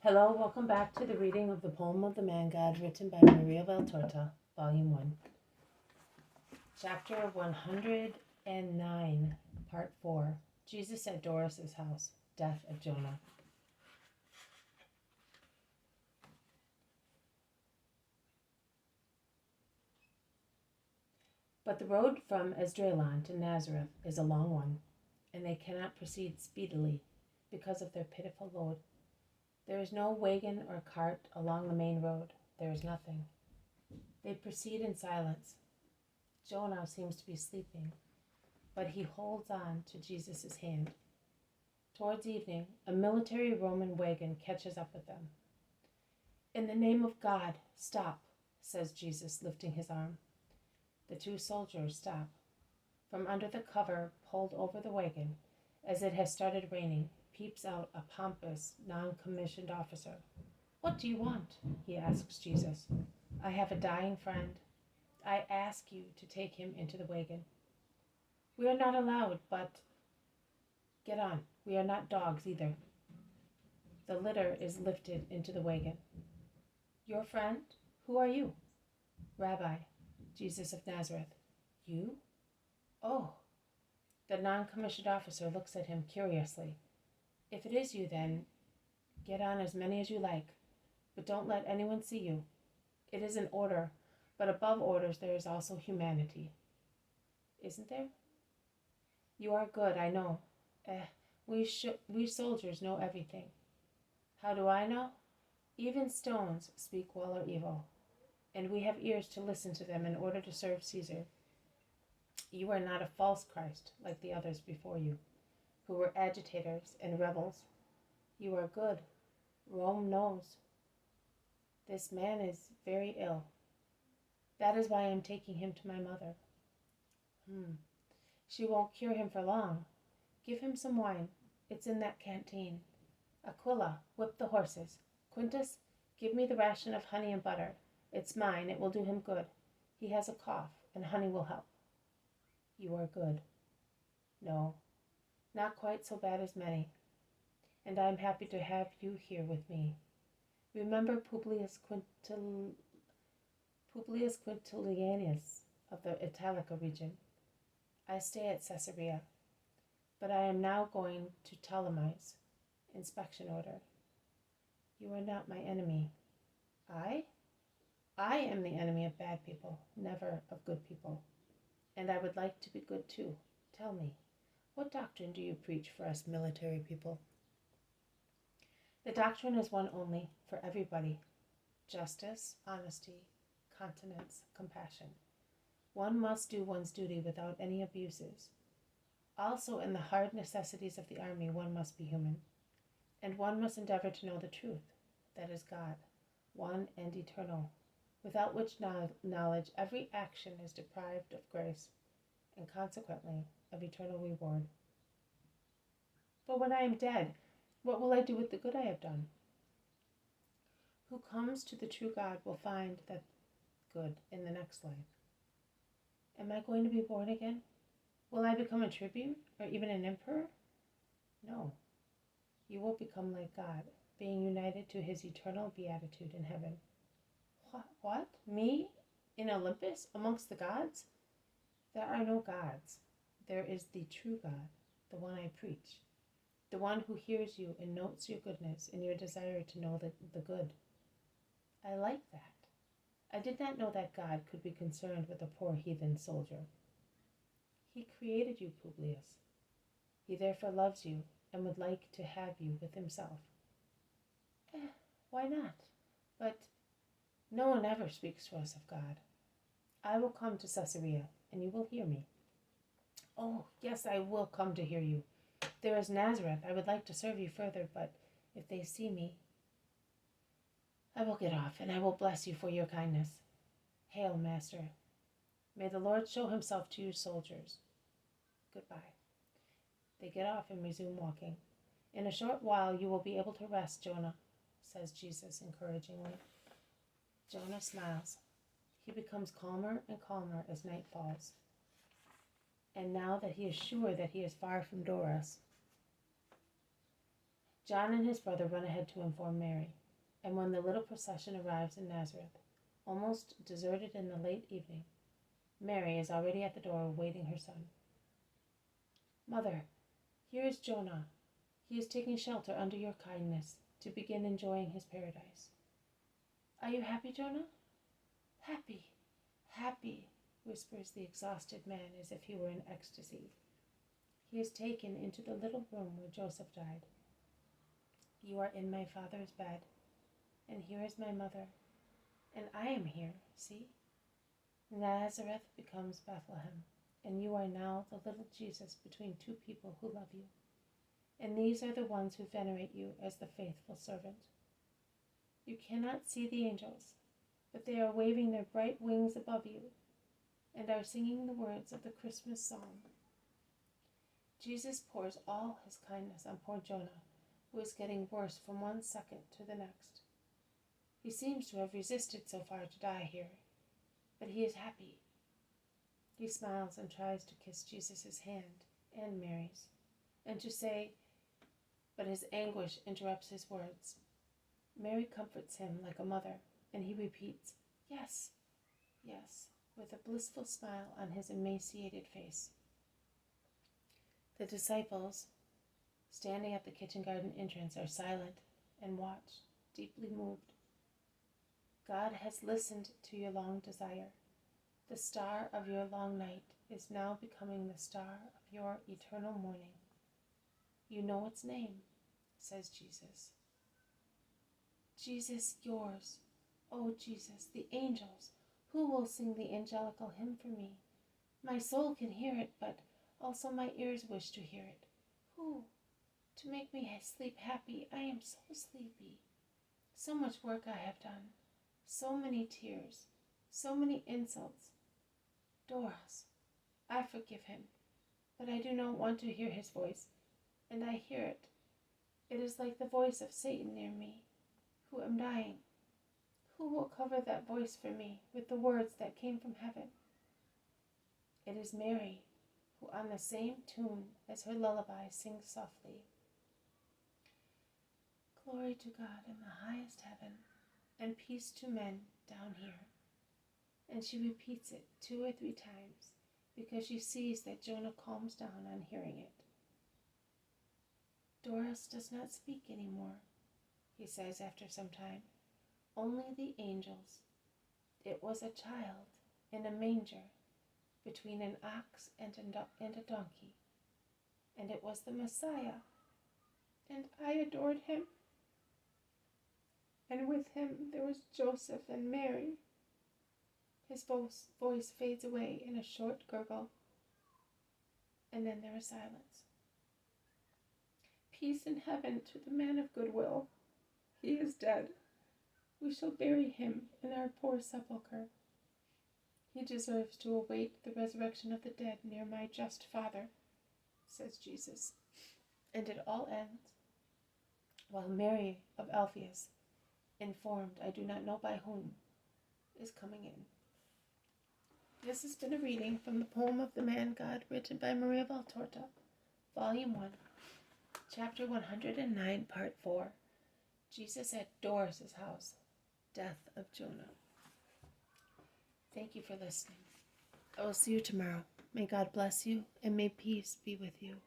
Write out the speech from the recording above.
Hello, welcome back to the reading of the Poem of the Man God written by Maria Valtorta, Volume 1. Chapter 109, Part 4. Jesus at Doras' house, Death of Jonah. But the road from Esdraelon to Nazareth is a long one, and they cannot proceed speedily because of their pitiful load. There is no wagon or cart along the main road. There is nothing. They proceed in silence. Jonah seems to be sleeping, but he holds on to Jesus' hand. Towards evening, a military Roman wagon catches up with them. "In the name of God, stop," says Jesus, lifting his arm. The two soldiers stop. From under the cover pulled over the wagon, as it has started raining, peeps out a pompous, non-commissioned officer. "What do you want?" he asks Jesus. "I have a dying friend. I ask you to take him into the wagon." "We are not allowed, but—" "Get on. We are not dogs either." The litter is lifted into the wagon. "Your friend? Who are you?" "Rabbi, Jesus of Nazareth." "You? Oh." The non-commissioned officer looks at him curiously. "If it is you, then get on as many as you like, but don't let anyone see you. It is an order, but above orders there is also humanity." "Isn't there?" "You are good, I know. We soldiers know everything." "How do I know?" "Even stones speak well or evil, and we have ears to listen to them in order to serve Caesar. You are not a false Christ like the others before you, who were agitators and rebels. You are good. Rome knows. This man is very ill. That is why I am taking him to my mother." "She won't cure him for long. Give him some wine. It's in that canteen. Aquila, whip the horses. Quintus, give me the ration of honey and butter. It's mine. It will do him good. He has a cough, and honey will help." "You are good." "No, not quite so bad as many. And I am happy to have you here with me. Remember Publius Quintilianus of the Italica region. I stay at Caesarea, but I am now going to Ptolemy's inspection order. You are not my enemy." "I? I am the enemy of bad people, never of good people. And I would like to be good too. Tell me, what doctrine do you preach for us military people?" "The doctrine is one only, for everybody. Justice, honesty, continence, compassion. One must do one's duty without any abuses. Also, in the hard necessities of the army, one must be human. And one must endeavor to know the truth, that is God, one and eternal, without which knowledge every action is deprived of grace, and consequently of eternal reward." "But when I am dead, what will I do with the good I have done?" "Who comes to the true God will find that good in the next life." "Am I going to be born again? Will I become a tribune or even an emperor?" "No. You will become like God, being united to his eternal beatitude in heaven." What? Me? In Olympus, amongst the gods?" "There are no gods. There is the true God, the one I preach, the one who hears you and notes your goodness and your desire to know the good." "I like that. I did not know that God could be concerned with a poor heathen soldier." "He created you, Publius. He therefore loves you and would like to have you with himself." Why not? But no one ever speaks to us of God. I will come to Caesarea, and you will hear me." "Oh, yes, I will come to hear you. There is Nazareth. I would like to serve you further, but if they see me, I will get off, and I will bless you for your kindness. Hail, Master. May the Lord show himself to you soldiers. Goodbye." They get off and resume walking. "In a short while you will be able to rest, Jonah," says Jesus encouragingly. Jonah smiles. He becomes calmer and calmer as night falls. And now that he is sure that he is far from Doras, John and his brother run ahead to inform Mary, and when the little procession arrives in Nazareth, almost deserted in the late evening, Mary is already at the door awaiting her son. "Mother, here is Jonah. He is taking shelter under your kindness to begin enjoying his paradise." "Are you happy, Jonah?" "Happy, happy," whispers the exhausted man as if he were in ecstasy. He is taken into the little room where Joseph died. "You are in my father's bed, and here is my mother, and I am here, see? Nazareth becomes Bethlehem, and you are now the little Jesus between two people who love you. And these are the ones who venerate you as the faithful servant. You cannot see the angels, but they are waving their bright wings above you and are singing the words of the Christmas song." Jesus pours all his kindness on poor Jonah, who is getting worse from one second to the next. He seems to have resisted so far to die here, but he is happy. He smiles and tries to kiss Jesus' hand and Mary's, and to say, but his anguish interrupts his words. Mary comforts him like a mother, and he repeats, "Yes, yes," with a blissful smile on his emaciated face. The disciples, standing at the kitchen garden entrance, are silent and watch, deeply moved. God has listened to your long desire. The star of your long night is now becoming the star of your eternal morning. You know its name, says Jesus. Jesus, yours. Oh, Jesus, the angels. Who will sing the angelical hymn for me? My soul can hear it, but also my ears wish to hear it. Who? To make me sleep happy. I am so sleepy. So much work I have done. So many tears. So many insults. Doras, I forgive him, but I do not want to hear his voice, and I hear it. It is like the voice of Satan near me, who am dying. Who will cover that voice for me with the words that came from heaven? It is Mary, who on the same tune as her lullaby sings softly, "Glory to God in the highest heaven, and peace to men down here." And she repeats it 2 or 3 times because she sees that Jonah calms down on hearing it. "Doras does not speak any more," he says after some time. "Only the angels. It was a child in a manger between an ox and a donkey, and it was the Messiah, and I adored him. And with him there was Joseph and Mary." His voice fades away in a short gurgle, and then there is silence. "Peace in heaven to the man of good will. He is dead. We shall bury him in our poor sepulchre. He deserves to await the resurrection of the dead near my just Father," says Jesus. And it all ends while Mary of Alphaeus, informed I do not know by whom, is coming in. This has been a reading from the poem of the Man God, written by Maria Valtorta, Volume 1, Chapter 109, Part 4, Jesus at Doras' house, Death of Jonah. Thank you for listening. I will see you tomorrow. May God bless you, and may peace be with you.